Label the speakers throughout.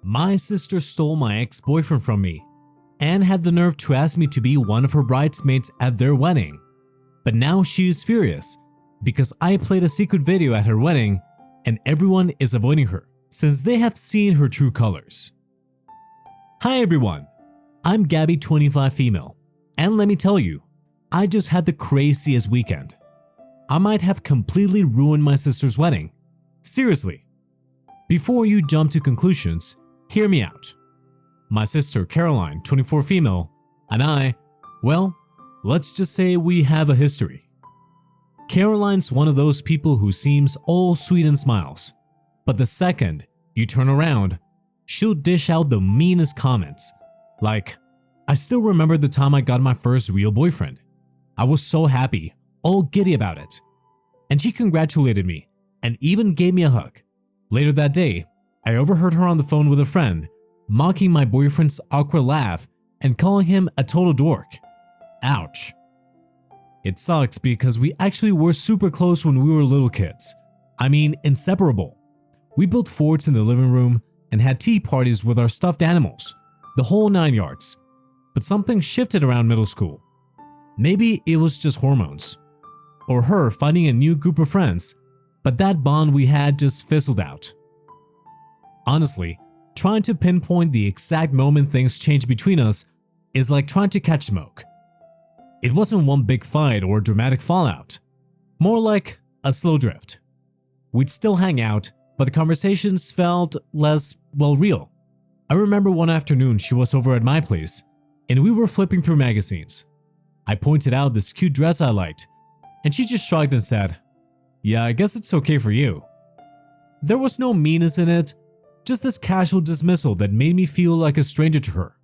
Speaker 1: My sister stole my ex-boyfriend from me and had the nerve to ask me to be one of her bridesmaids at their wedding. But now she is furious because I played a secret video at her wedding and everyone is avoiding her since they have seen her true colors. Hi everyone, I'm Gabby 25 female, and let me tell you, I just had the craziest weekend. I might have completely ruined my sister's wedding. Seriously. Before you jump to conclusions, hear me out. My sister Caroline, 24 female, and I, well, let's just say we have a history. Caroline's one of those people who seems all sweet and smiles, but the second you turn around, she'll dish out the meanest comments. Like, I still remember the time I got my first real boyfriend. I was so happy, all giddy about it. And she congratulated me and even gave me a hug. Later that day, I overheard her on the phone with a friend, mocking my boyfriend's awkward laugh and calling him a total dork. Ouch. It sucks because we actually were super close when we were little kids. I mean, inseparable. We built forts in the living room and had tea parties with our stuffed animals, the whole 9 yards. But something shifted around middle school. Maybe it was just hormones, or her finding a new group of friends, but that bond we had just fizzled out. Honestly, trying to pinpoint the exact moment things changed between us is like trying to catch smoke. It wasn't one big fight or dramatic fallout, more like a slow drift. We'd still hang out, but the conversations felt less, well, real. I remember one afternoon she was over at my place and we were flipping through magazines. I pointed out this cute dress I liked and she just shrugged and said, "Yeah, I guess it's okay for you." There was no meanness in it, just this casual dismissal that made me feel like a stranger to her.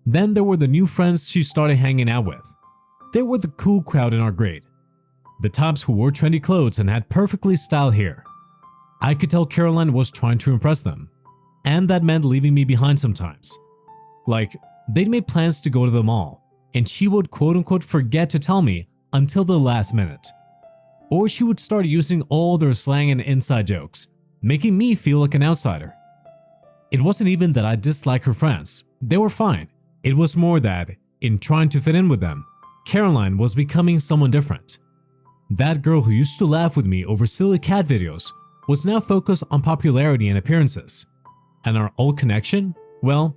Speaker 1: Then there were the new friends she started hanging out with. They were the cool crowd in our grade, the types who wore trendy clothes and had perfectly styled hair. I could tell Caroline was trying to impress them, and that meant leaving me behind sometimes. Like, they'd made plans to go to the mall, and she would quote-unquote forget to tell me until the last minute. Or she would start using all their slang and inside jokes, making me feel like an outsider. It wasn't even that I disliked her friends, they were fine. It was more that, in trying to fit in with them, Caroline was becoming someone different. That girl who used to laugh with me over silly cat videos was now focused on popularity and appearances. And our old connection? Well,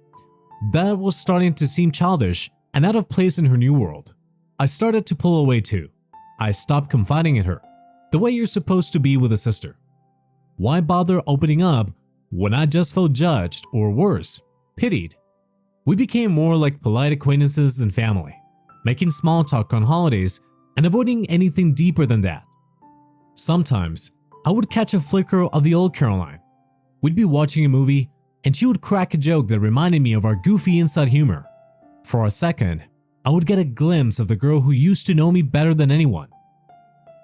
Speaker 1: that was starting to seem childish and out of place in her new world. I started to pull away too. I stopped confiding in her, the way you're supposed to be with a sister. Why bother opening up when I just felt judged or worse, pitied? We became more like polite acquaintances and family, making small talk on holidays and avoiding anything deeper than that. Sometimes, I would catch a flicker of the old Caroline. We'd be watching a movie and she would crack a joke that reminded me of our goofy inside humor. For a second, I would get a glimpse of the girl who used to know me better than anyone.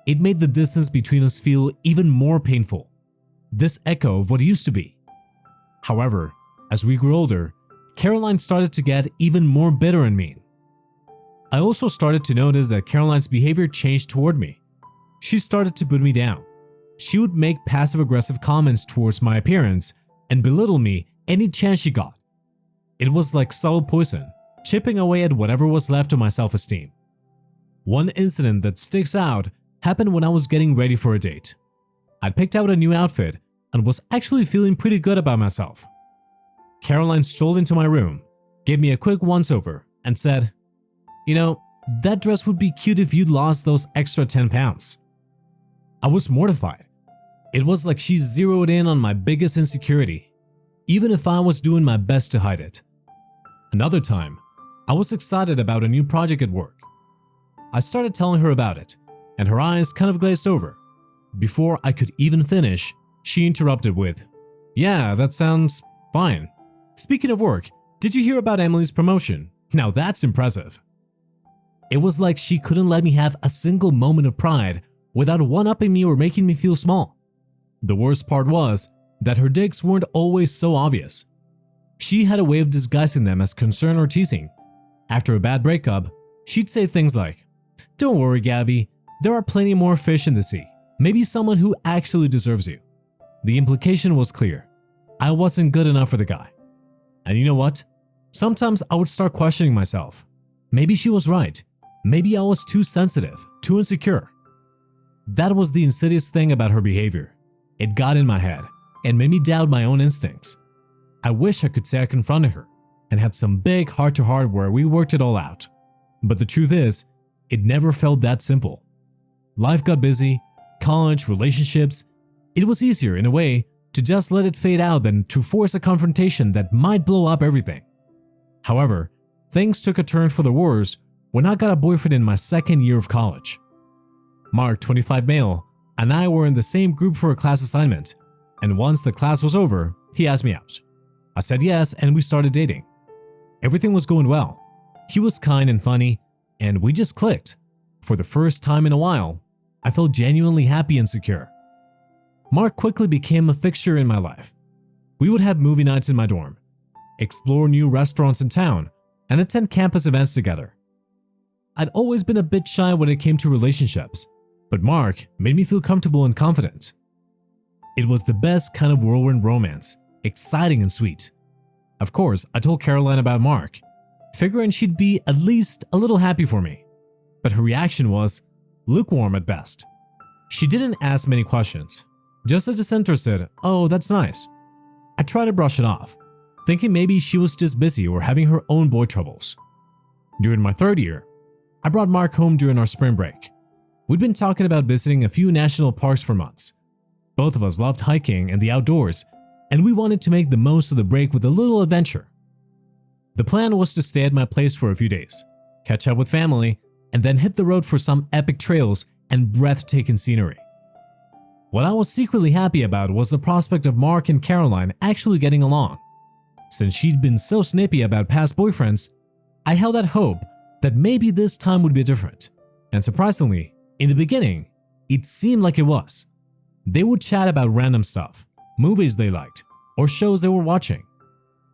Speaker 1: It made the distance between us feel even more painful. This echo of what used to be. However, as we grew older, Caroline started to get even more bitter and mean. I also started to notice that Caroline's behavior changed toward me. She started to put me down. She would make passive-aggressive comments towards my appearance and belittle me any chance she got. It was like subtle poison, chipping away at whatever was left of my self-esteem. One incident that sticks out happened when I was getting ready for a date. I'd picked out a new outfit and was actually feeling pretty good about myself. Caroline strolled into my room, gave me a quick once-over, and said, "You know, that dress would be cute if you'd lost those extra 10 pounds." I was mortified. It was like she zeroed in on my biggest insecurity, even if I was doing my best to hide it. Another time, I was excited about a new project at work. I started telling her about it, and her eyes kind of glazed over. Before I could even finish, she interrupted with, "Yeah, that sounds fine. Speaking of work, did you hear about Emily's promotion? Now that's impressive." It was like she couldn't let me have a single moment of pride without one-upping me or making me feel small. The worst part was that her digs weren't always so obvious. She had a way of disguising them as concern or teasing. After a bad breakup, she'd say things like, "Don't worry, Gabby, there are plenty more fish in the sea. Maybe someone who actually deserves you." The implication was clear. I wasn't good enough for the guy. And you know what? Sometimes I would start questioning myself. Maybe she was right. Maybe I was too sensitive, too insecure. That was the insidious thing about her behavior. It got in my head and made me doubt my own instincts. I wish I could say I confronted her and had some big heart-to-heart where we worked it all out. But the truth is, it never felt that simple. Life got busy, college, relationships. It was easier, in a way, to just let it fade out than to force a confrontation that might blow up everything. However, things took a turn for the worse when I got a boyfriend in my second year of college. Mark, 25 male, and I were in the same group for a class assignment, and once the class was over, he asked me out. I said yes, and we started dating. Everything was going well. He was kind and funny, and we just clicked. For the first time in a while, I felt genuinely happy and secure. Mark quickly became a fixture in my life. We would have movie nights in my dorm, explore new restaurants in town, and attend campus events together. I'd always been a bit shy when it came to relationships, but Mark made me feel comfortable and confident. It was the best kind of whirlwind romance, exciting and sweet. Of course, I told Caroline about Mark, figuring she'd be at least a little happy for me. But her reaction was lukewarm at best. She didn't ask many questions, just a dissenter said, "Oh, that's nice." I tried to brush it off, thinking maybe she was just busy or having her own boy troubles. During my third year, I brought Mark home during our spring break. We'd been talking about visiting a few national parks for months. Both of us loved hiking and the outdoors, and we wanted to make the most of the break with a little adventure. The plan was to stay at my place for a few days, catch up with family, and then hit the road for some epic trails and breathtaking scenery. What I was secretly happy about was the prospect of Mark and Caroline actually getting along. Since she'd been so snippy about past boyfriends, I held out hope that maybe this time would be different. And surprisingly, in the beginning, it seemed like it was. They would chat about random stuff, movies they liked, or shows they were watching.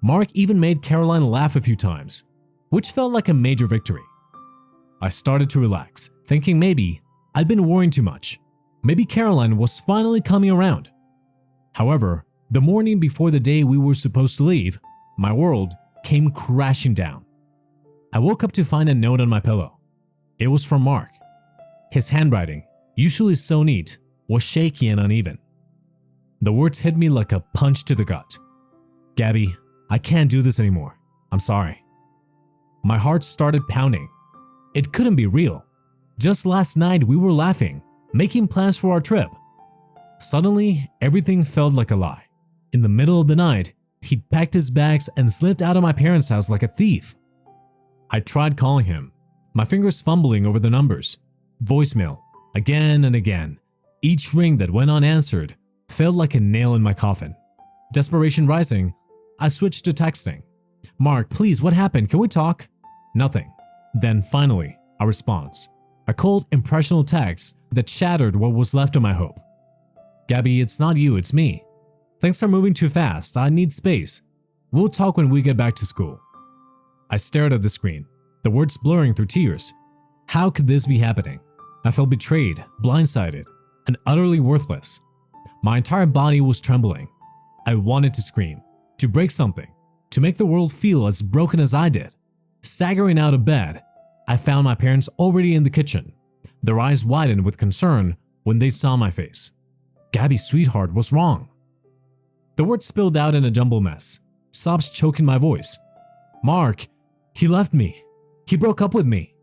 Speaker 1: Mark even made Caroline laugh a few times, which felt like a major victory. I started to relax, thinking maybe I'd been worrying too much. Maybe Caroline was finally coming around. However, the morning before the day we were supposed to leave, my world came crashing down. I woke up to find a note on my pillow. It was from Mark. His handwriting, usually so neat, was shaky and uneven. The words hit me like a punch to the gut. "Gabby, I can't do this anymore. I'm sorry." My heart started pounding. It couldn't be real. Just last night we were laughing, making plans for our trip. Suddenly, everything felt like a lie. In the middle of the night, he'd packed his bags and slipped out of my parents' house like a thief. I tried calling him, my fingers fumbling over the numbers. Voicemail, again and again. Each ring that went unanswered felt like a nail in my coffin. Desperation rising, I switched to texting. "Mark, please, what happened? Can we talk?" Nothing. Then finally, a response. A cold, impressional text that shattered what was left of my hope. "Gabby, it's not you, it's me. Things are moving too fast. I need space. We'll talk when we get back to school." I stared at the screen, the words blurring through tears. How could this be happening? I felt betrayed, blindsided, and utterly worthless. My entire body was trembling. I wanted to scream, to break something, to make the world feel as broken as I did. Staggering out of bed, I found my parents already in the kitchen. Their eyes widened with concern when they saw my face. "Gabby, sweetheart, what's wrong?" The words spilled out in a jumble mess, sobs choking my voice. "Mark, he left me. He broke up with me."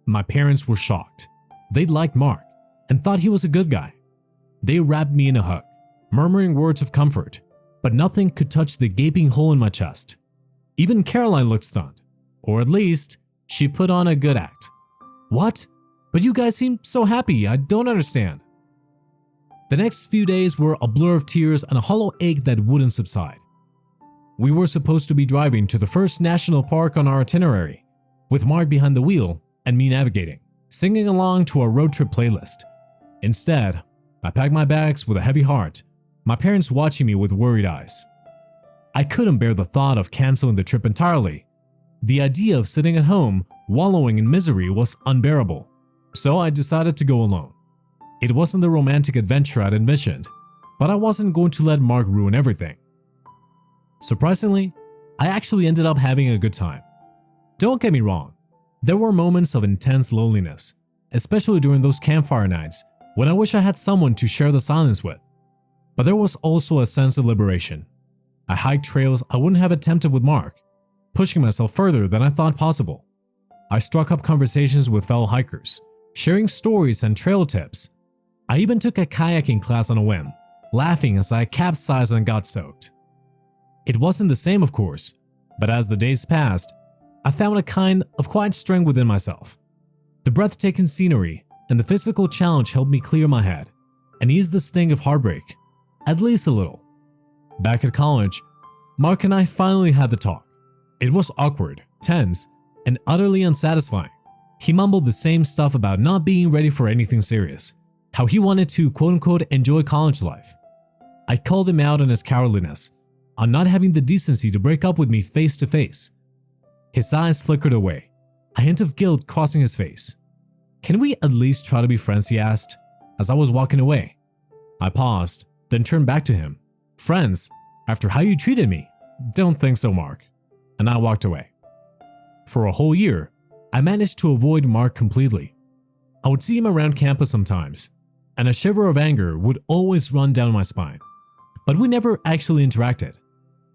Speaker 1: My parents were shocked. They'd liked Mark and thought he was a good guy. They wrapped me in a hug, murmuring words of comfort, but nothing could touch the gaping hole in my chest. Even Caroline looked stunned, or at least she put on a good act. "What? But you guys seem so happy, I don't understand." The next few days were a blur of tears and a hollow ache that wouldn't subside. We were supposed to be driving to the first national park on our itinerary, with Mark behind the wheel and me navigating, singing along to our road trip playlist. Instead, I packed my bags with a heavy heart, my parents watching me with worried eyes. I couldn't bear the thought of canceling the trip entirely. The idea of sitting at home, wallowing in misery was unbearable, so I decided to go alone. It wasn't the romantic adventure I'd envisioned, but I wasn't going to let Mark ruin everything. Surprisingly, I actually ended up having a good time. Don't get me wrong, there were moments of intense loneliness, especially during those campfire nights when I wish I had someone to share the silence with. But there was also a sense of liberation. I hiked trails I wouldn't have attempted with Mark, pushing myself further than I thought possible. I struck up conversations with fellow hikers, sharing stories and trail tips. I even took a kayaking class on a whim, laughing as I capsized and got soaked. It wasn't the same, of course, but as the days passed, I found a kind of quiet strength within myself. The breathtaking scenery and the physical challenge helped me clear my head and ease the sting of heartbreak, at least a little. Back at college, Mark and I finally had the talk. It was awkward, tense, and utterly unsatisfying. He mumbled the same stuff about not being ready for anything serious, how he wanted to quote-unquote enjoy college life. I called him out on his cowardliness, on not having the decency to break up with me face to face. His eyes flickered away, a hint of guilt crossing his face. "Can we at least try to be friends?" he asked, as I was walking away. I paused, then turned back to him. "Friends? After how you treated me? Don't think so, Mark." And I walked away. For a whole year, I managed to avoid Mark completely. I would see him around campus sometimes, and a shiver of anger would always run down my spine. But we never actually interacted.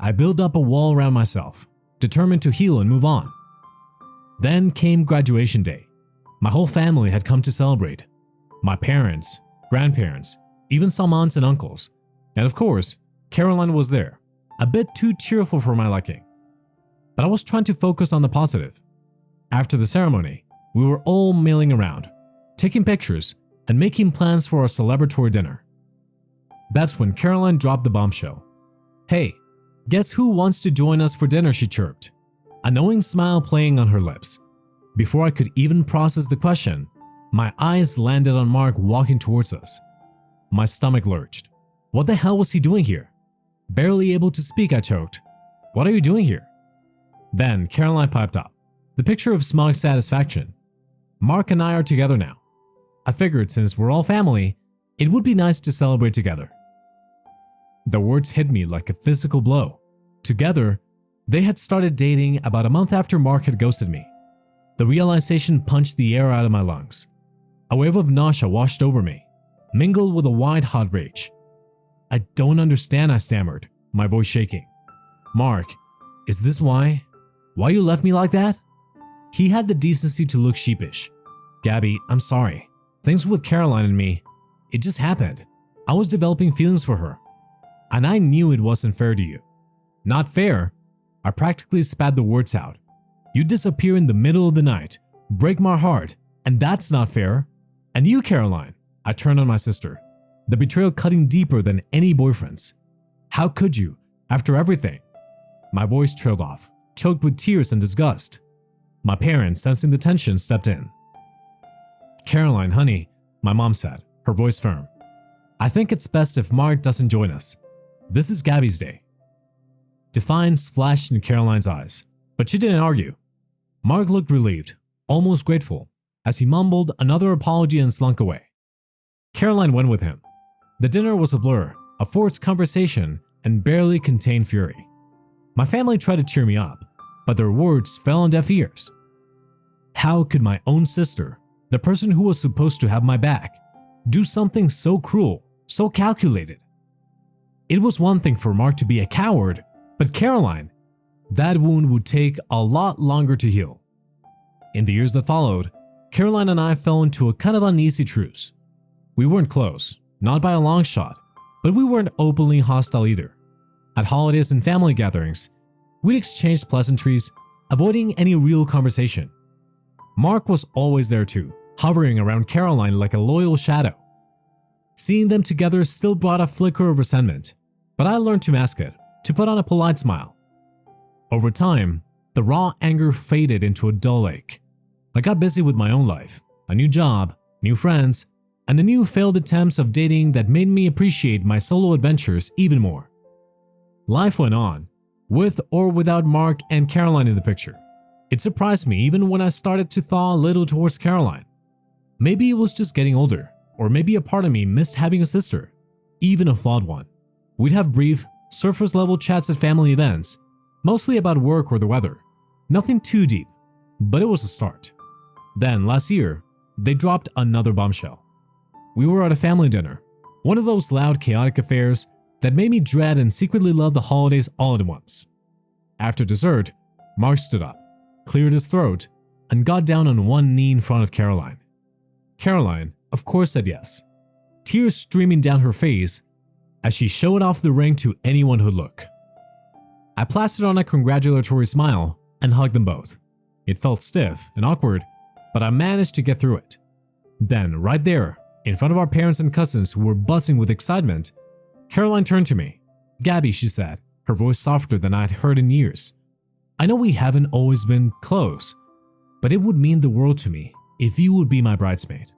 Speaker 1: I built up a wall around myself, determined to heal and move on. Then came graduation day. My whole family had come to celebrate. My parents, grandparents, even some aunts and uncles. And of course, Caroline was there, a bit too cheerful for my liking. But I was trying to focus on the positive. After the ceremony, we were all milling around, taking pictures and making plans for our celebratory dinner. That's when Caroline dropped the bombshell. "Hey, guess who wants to join us for dinner?" she chirped, a knowing smile playing on her lips. Before I could even process the question, my eyes landed on Mark walking towards us. My stomach lurched. What the hell was he doing here? Barely able to speak, I choked. "What are you doing here?" Then Caroline piped up, the picture of smug satisfaction. "Mark and I are together now. I figured since we're all family, it would be nice to celebrate together." The words hit me like a physical blow. Together, they had started dating about a month after Mark had ghosted me. The realization punched the air out of my lungs. A wave of nausea washed over me, mingled with a white-hot rage. "I don't understand," I stammered, my voice shaking. "Mark, is this why you left me like that?" He had the decency to look sheepish. "Gabby, I'm sorry. Things with Caroline and me, it just happened. I was developing feelings for her. And I knew it wasn't fair to you." "Not fair?" I practically spat the words out. "You disappear in the middle of the night, break my heart, and that's not fair. And you, Caroline," I turned on my sister, the betrayal cutting deeper than any boyfriend's. "How could you, after everything?" My voice trailed off, choked with tears and disgust. My parents, sensing the tension, stepped in. "Caroline, honey," my mom said, her voice firm. "I think it's best if Mark doesn't join us. This is Gabby's day." Defiance flashed in Caroline's eyes, but she didn't argue. Mark looked relieved, almost grateful, as he mumbled another apology and slunk away. Caroline went with him. The dinner was a blur, a forced conversation, and barely contained fury. My family tried to cheer me up, but their words fell on deaf ears. How could my own sister, the person who was supposed to have my back, do something so cruel, so calculated? It was one thing for Mark to be a coward, but Caroline, that wound would take a lot longer to heal. In the years that followed, Caroline and I fell into a kind of uneasy truce. We weren't close, not by a long shot, but we weren't openly hostile either. At holidays and family gatherings, we'd exchange pleasantries, avoiding any real conversation. Mark was always there too, hovering around Caroline like a loyal shadow. Seeing them together still brought a flicker of resentment, but I learned to mask it, to put on a polite smile. Over time, the raw anger faded into a dull ache. I got busy with my own life, a new job, new friends, and the new failed attempts of dating that made me appreciate my solo adventures even more. Life went on, with or without Mark and Caroline in the picture. It surprised me even when I started to thaw a little towards Caroline. Maybe it was just getting older, or maybe a part of me missed having a sister, even a flawed one. We'd have brief, Surface level chats at family events, mostly about work or the weather. Nothing too deep, but it was a start. Then last year, they dropped another bombshell. We were at a family dinner, one of those loud, chaotic affairs that made me dread and secretly love the holidays all at once. After dessert, Mark stood up, cleared his throat, and got down on one knee in front of Caroline. Caroline, of course, said yes, tears streaming down her face as she showed off the ring to anyone who'd look. I plastered on a congratulatory smile and hugged them both. It felt stiff and awkward, but I managed to get through it. Then, right there, in front of our parents and cousins who were buzzing with excitement, Caroline turned to me. "Gabby," she said, her voice softer than I'd heard in years. "I know we haven't always been close, but it would mean the world to me if you would be my bridesmaid."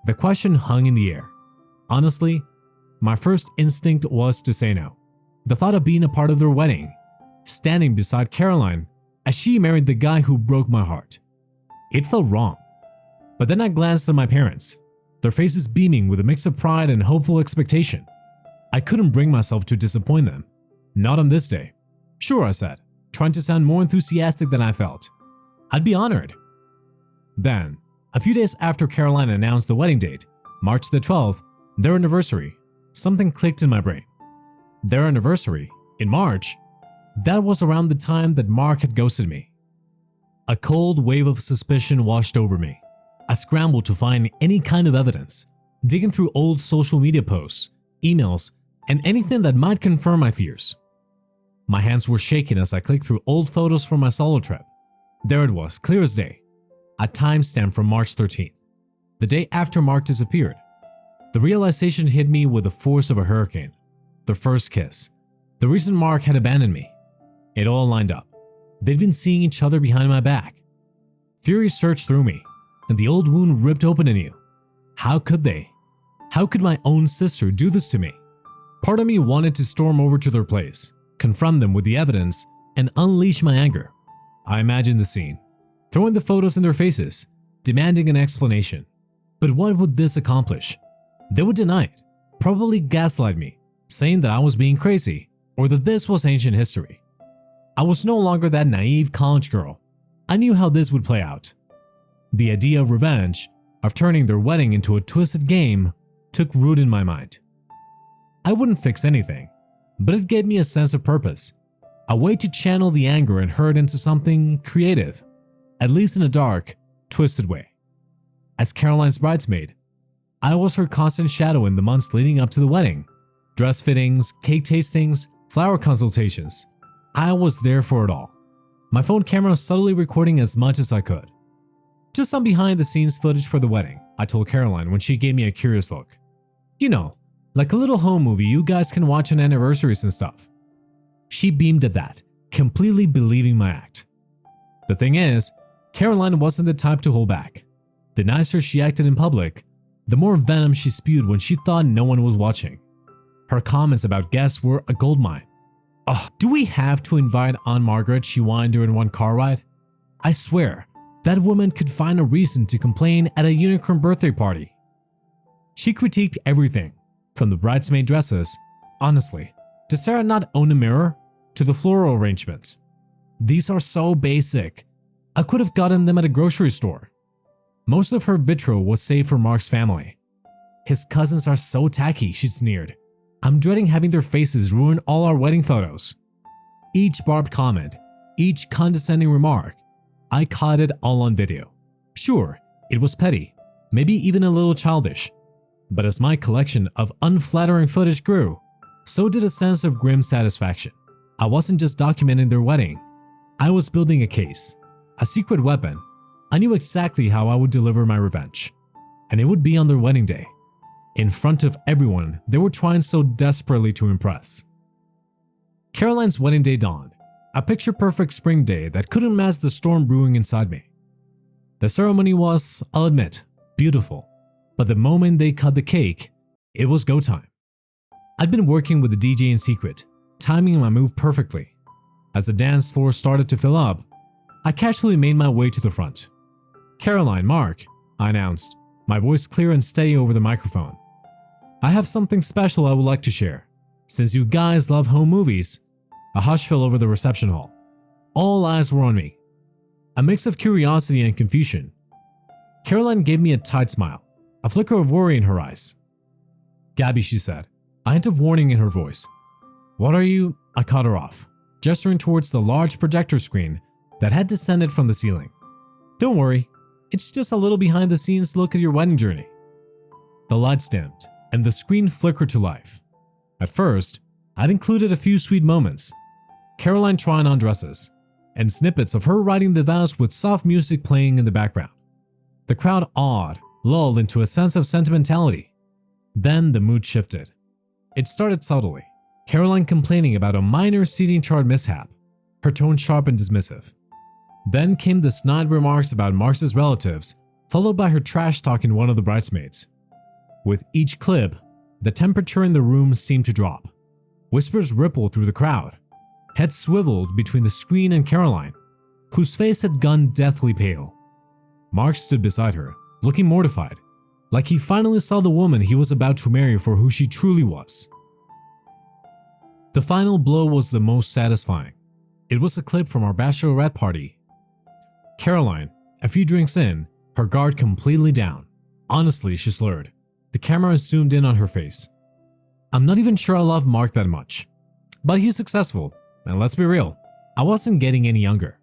Speaker 1: The question hung in the air. Honestly, my first instinct was to say no. The thought of being a part of their wedding, standing beside Caroline as she married the guy who broke my heart, it felt wrong. But then I glanced at my parents, their faces beaming with a mix of pride and hopeful expectation. I couldn't bring myself to disappoint them. Not on this day. "Sure," I said, trying to sound more enthusiastic than I felt. "I'd be honored." Then, a few days after Caroline announced the wedding date, March the 12th, their anniversary, something clicked in my brain. Their anniversary, in March, that was around the time that Mark had ghosted me. A cold wave of suspicion washed over me. I scrambled to find any kind of evidence, digging through old social media posts, emails, and anything that might confirm my fears. My hands were shaking as I clicked through old photos from my solo trip. There it was, clear as day, a timestamp from March 13th, the day after Mark disappeared. The realization hit me with the force of a hurricane. The first kiss, the reason Mark had abandoned me. It all lined up. They'd been seeing each other behind my back. Fury surged through me, and the old wound ripped open anew. How could they? How could my own sister do this to me? Part of me wanted to storm over to their place, confront them with the evidence, and unleash my anger. I imagined the scene, throwing the photos in their faces, demanding an explanation. But what would this accomplish? They would deny it, probably gaslight me, saying that I was being crazy or that this was ancient history. I was no longer that naive college girl. I knew how this would play out. The idea of revenge, of turning their wedding into a twisted game, took root in my mind. I wouldn't fix anything, but it gave me a sense of purpose, a way to channel the anger and hurt into something creative, at least in a dark, twisted way. As Caroline's bridesmaid, I was her constant shadow in the months leading up to the wedding. Dress fittings, cake tastings, flower consultations. I was there for it all. My phone camera subtly recording as much as I could. "Just some behind-the-scenes footage for the wedding," I told Caroline when she gave me a curious look. "You know, like a little home movie you guys can watch on anniversaries and stuff." She beamed at that, completely believing my act. The thing is, Caroline wasn't the type to hold back. The nicer she acted in public, the more venom she spewed when she thought no one was watching. Her comments about guests were a goldmine. "Oh, do we have to invite Aunt Margaret?" she whined during one car ride. I swear, that woman could find a reason to complain at a unicorn birthday party. She critiqued everything, from the bridesmaid dresses, honestly, does Sarah not own a mirror? To the floral arrangements. "These are so basic. I could have gotten them at a grocery store." Most of her vitriol was saved for Mark's family. "His cousins are so tacky," she sneered. "I'm dreading having their faces ruin all our wedding photos." Each barbed comment, each condescending remark, I caught it all on video. Sure, it was petty, maybe even a little childish. But as my collection of unflattering footage grew, so did a sense of grim satisfaction. I wasn't just documenting their wedding. I was building a case, a secret weapon. I knew exactly how I would deliver my revenge. And it would be on their wedding day, in front of everyone they were trying so desperately to impress. Caroline's wedding day dawned, a picture-perfect spring day that couldn't mask the storm brewing inside me. The ceremony was, I'll admit, beautiful, but the moment they cut the cake, it was go time. I'd been working with the DJ in secret, timing my move perfectly. As the dance floor started to fill up, I casually made my way to the front. "Caroline, Mark," I announced, my voice clear and steady over the microphone. "I have something special I would like to share. Since you guys love home movies, a hush fell over the reception hall. All eyes were on me. A mix of curiosity and confusion. Caroline gave me a tight smile, a flicker of worry in her eyes. "Gabby," she said, a hint of warning in her voice. "What are you?" I cut her off, gesturing towards the large projector screen that had descended from the ceiling. "Don't worry, it's just a little behind the scenes look at your wedding journey." The lights dimmed and the screen flickered to life. At first, I'd included a few sweet moments. Caroline trying on dresses, and snippets of her writing the vows with soft music playing in the background. The crowd awed, lulled into a sense of sentimentality. Then the mood shifted. It started subtly. Caroline complaining about a minor seating chart mishap, her tone sharp and dismissive. Then came the snide remarks about Mark's relatives, followed by her trash talking one of the bridesmaids. With each clip, the temperature in the room seemed to drop. Whispers rippled through the crowd. Heads swiveled between the screen and Caroline, whose face had gone deathly pale. Mark stood beside her, looking mortified, like he finally saw the woman he was about to marry for who she truly was. The final blow was the most satisfying. It was a clip from our bachelorette party. Caroline, a few drinks in, her guard completely down. Honestly, she slurred. The camera zoomed in on her face. "I'm not even sure I love Mark that much. But he's successful, and let's be real, I wasn't getting any younger."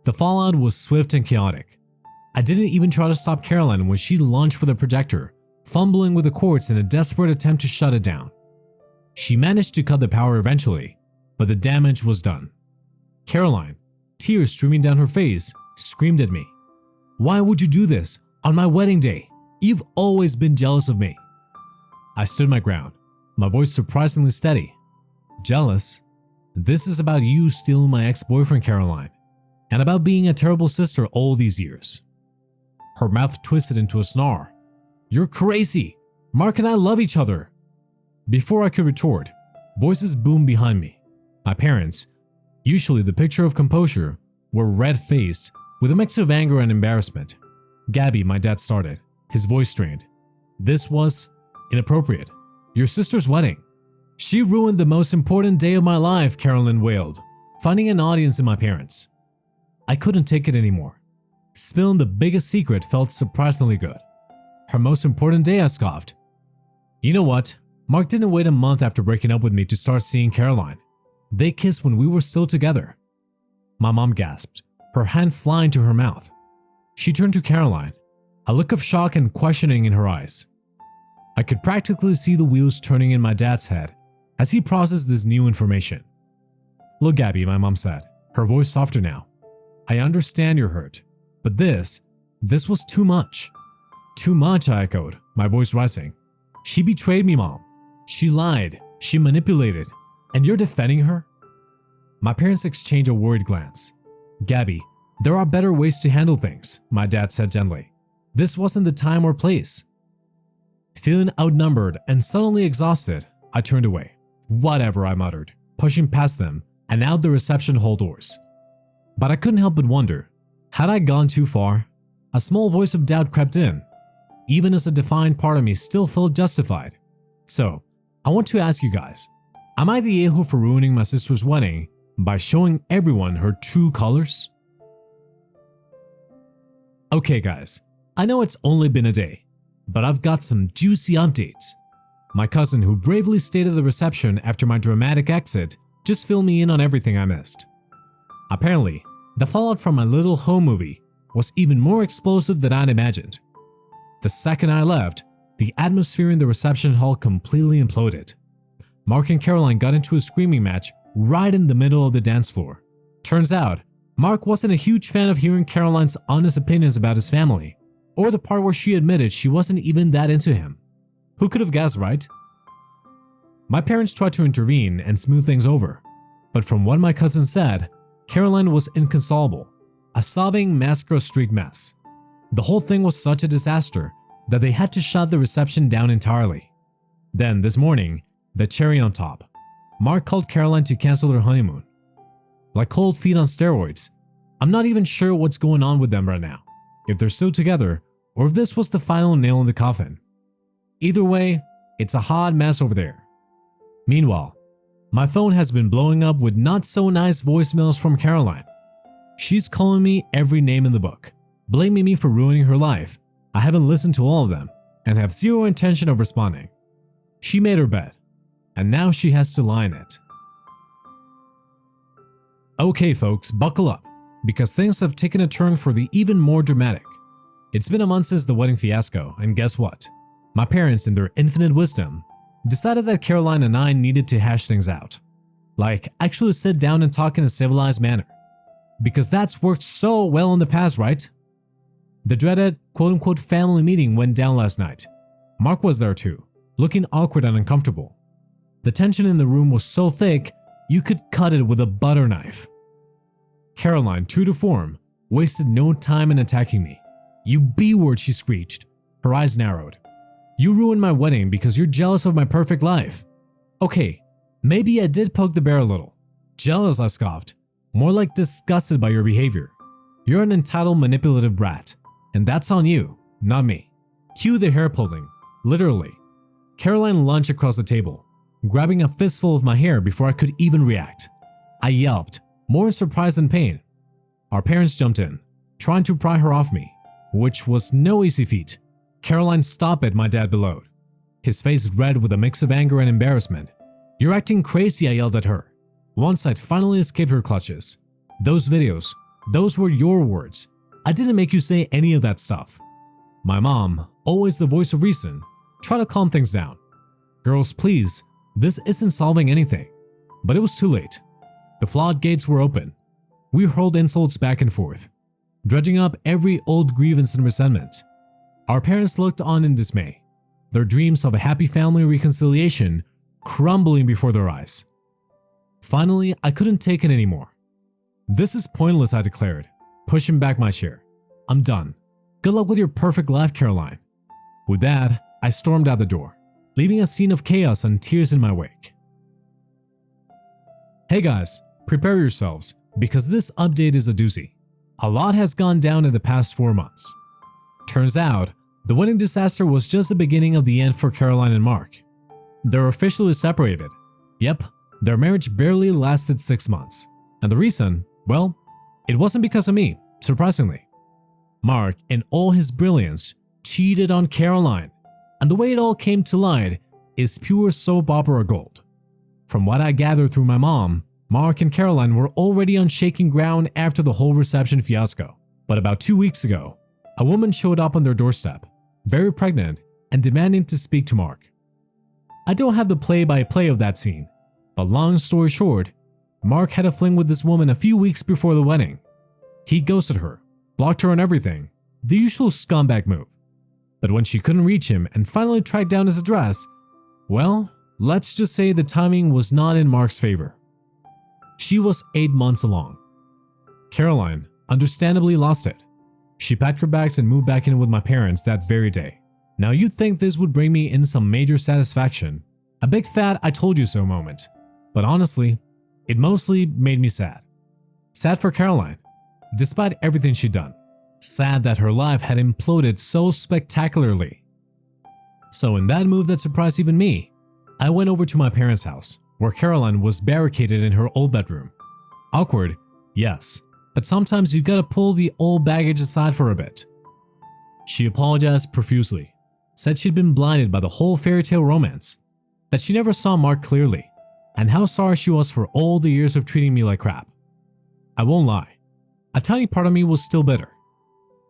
Speaker 1: The fallout was swift and chaotic. I didn't even try to stop Caroline when she lunged for the projector, fumbling with the cords in a desperate attempt to shut it down. She managed to cut the power eventually, but the damage was done. Caroline, tears streaming down her face, screamed at me. "Why would you do this on my wedding day? You've always been jealous of me." I stood my ground, my voice surprisingly steady. "Jealous? This is about you stealing my ex-boyfriend, Caroline, and about being a terrible sister all these years." Her mouth twisted into a snarl. "You're crazy! Mark and I love each other!" Before I could retort, voices boomed behind me. My parents, usually the picture of composure, were red-faced with a mix of anger and embarrassment. "Gabby," my dad started, his voice strained. "This was inappropriate. Your sister's wedding." "She ruined the most important day of my life," Caroline wailed, finding an audience in my parents. I couldn't take it anymore. Spilling the biggest secret felt surprisingly good. "Her most important day," I scoffed. "You know what? Mark didn't wait a month after breaking up with me to start seeing Caroline. They kissed when we were still together." My mom gasped, her hand flying to her mouth. She turned to Caroline, a look of shock and questioning in her eyes. I could practically see the wheels turning in my dad's head as he processed this new information. "Look, Gabby," my mom said, her voice softer now. "I understand you're hurt, but this was too much." "Too much," I echoed, my voice rising. "She betrayed me, Mom. She lied, she manipulated, and you're defending her?" My parents exchanged a worried glance. "Gabby, there are better ways to handle things," my dad said gently. "This wasn't the time or place." Feeling outnumbered and suddenly exhausted, I turned away. "Whatever," I muttered, pushing past them and out the reception hall doors. But I couldn't help but wonder, had I gone too far? A small voice of doubt crept in, even as a defiant part of me still felt justified. So, I want to ask you guys, am I the a-hole for ruining my sister's wedding by showing everyone her true colors? Okay guys, I know it's only been a day, but I've got some juicy updates. My cousin, who bravely stayed at the reception after my dramatic exit, just filled me in on everything I missed. Apparently, the fallout from my little home movie was even more explosive than I'd imagined. The second I left, the atmosphere in the reception hall completely imploded. Mark and Caroline got into a screaming match right in the middle of the dance floor. Turns out, Mark wasn't a huge fan of hearing Caroline's honest opinions about his family, or the part where she admitted she wasn't even that into him. Who could have guessed, right? My parents tried to intervene and smooth things over, but from what my cousin said, Caroline was inconsolable, a sobbing, mascara-streaked mess. The whole thing was such a disaster that they had to shut the reception down entirely. Then, this morning, the cherry on top, Mark called Caroline to cancel their honeymoon. Like cold feet on steroids, I'm not even sure what's going on with them right now, if they're still together or if this was the final nail in the coffin. Either way, it's a hot mess over there. Meanwhile, my phone has been blowing up with not so nice voicemails from Caroline. She's calling me every name in the book, blaming me for ruining her life. I haven't listened to all of them and have zero intention of responding. She made her bed, and now she has to lie in it. Okay folks, buckle up, because things have taken a turn for the even more dramatic. It's been a month since the wedding fiasco, and guess what? My parents, in their infinite wisdom, decided that Caroline and I needed to hash things out. Like, actually sit down and talk in a civilized manner. Because that's worked so well in the past, right? The dreaded quote-unquote family meeting went down last night. Mark was there too, looking awkward and uncomfortable. The tension in the room was so thick, you could cut it with a butter knife. Caroline, true to form, wasted no time in attacking me. "You B-word," she screeched, her eyes narrowed. "You ruined my wedding because you're jealous of my perfect life." Okay, maybe I did poke the bear a little. "Jealous," I scoffed. "More like disgusted by your behavior. You're an entitled, manipulative brat, and that's on you, not me." Cue the hair pulling, literally. Caroline lunged across the table, grabbing a fistful of my hair before I could even react. I yelped, more in surprise than pain. Our parents jumped in, trying to pry her off me, which was no easy feat. "Caroline, stop it," my dad bellowed, his face red with a mix of anger and embarrassment. "You're acting crazy," I yelled at her. Once I'd finally escaped her clutches. "Those videos, those were your words. I didn't make you say any of that stuff." My mom, always the voice of reason, tried to calm things down. "Girls, please, this isn't solving anything." But it was too late. The floodgates were open. We hurled insults back and forth, dredging up every old grievance and resentment. Our parents looked on in dismay, their dreams of a happy family reconciliation crumbling before their eyes. Finally, I couldn't take it anymore. "This is pointless," I declared, pushing back my chair. "I'm done. Good luck with your perfect life, Caroline." With that, I stormed out the door, leaving a scene of chaos and tears in my wake. Hey guys, prepare yourselves, because this update is a doozy. A lot has gone down in the past 4 months. Turns out, the wedding disaster was just the beginning of the end for Caroline and Mark. They're officially separated. Yep, their marriage barely lasted 6 months. And the reason, well, it wasn't because of me, surprisingly. Mark, in all his brilliance, cheated on Caroline. And the way it all came to light is pure soap opera gold. From what I gathered through my mom, Mark and Caroline were already on shaking ground after the whole reception fiasco. But about 2 weeks ago, a woman showed up on their doorstep, very pregnant and demanding to speak to Mark. I don't have the play-by-play of that scene, but long story short, Mark had a fling with this woman a few weeks before the wedding. He ghosted her, blocked her on everything, the usual scumbag move. But when she couldn't reach him and finally tracked down his address, well, let's just say the timing was not in Mark's favor. She was 8 months along. Caroline understandably lost it. She packed her bags and moved back in with my parents that very day. Now you'd think this would bring me in some major satisfaction, a big fat "I told you so" moment. But honestly, it mostly made me sad. Sad for Caroline, despite everything she'd done. Sad that her life had imploded so spectacularly. So in that move that surprised even me, I went over to my parents' house, where Caroline was barricaded in her old bedroom. Awkward, yes, but sometimes you gotta pull the old baggage aside for a bit. She apologized profusely, said she'd been blinded by the whole fairy tale romance, that she never saw Mark clearly, and how sorry she was for all the years of treating me like crap. I won't lie, a tiny part of me was still bitter,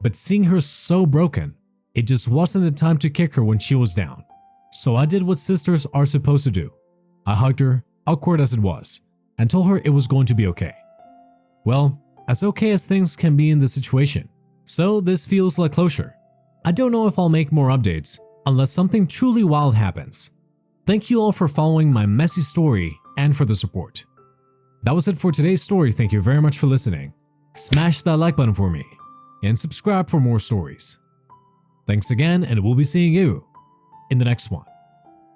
Speaker 1: but seeing her so broken, it just wasn't the time to kick her when she was down. So I did what sisters are supposed to do. I hugged her, awkward as it was, and told her it was going to be okay. Well, as okay as things can be in this situation. So this feels like closure. I don't know if I'll make more updates unless something truly wild happens. Thank you all for following my messy story and for the support. That was it for today's story. Thank you very much for listening. Smash that like button for me and subscribe for more stories. Thanks again, and we'll be seeing you in the next one.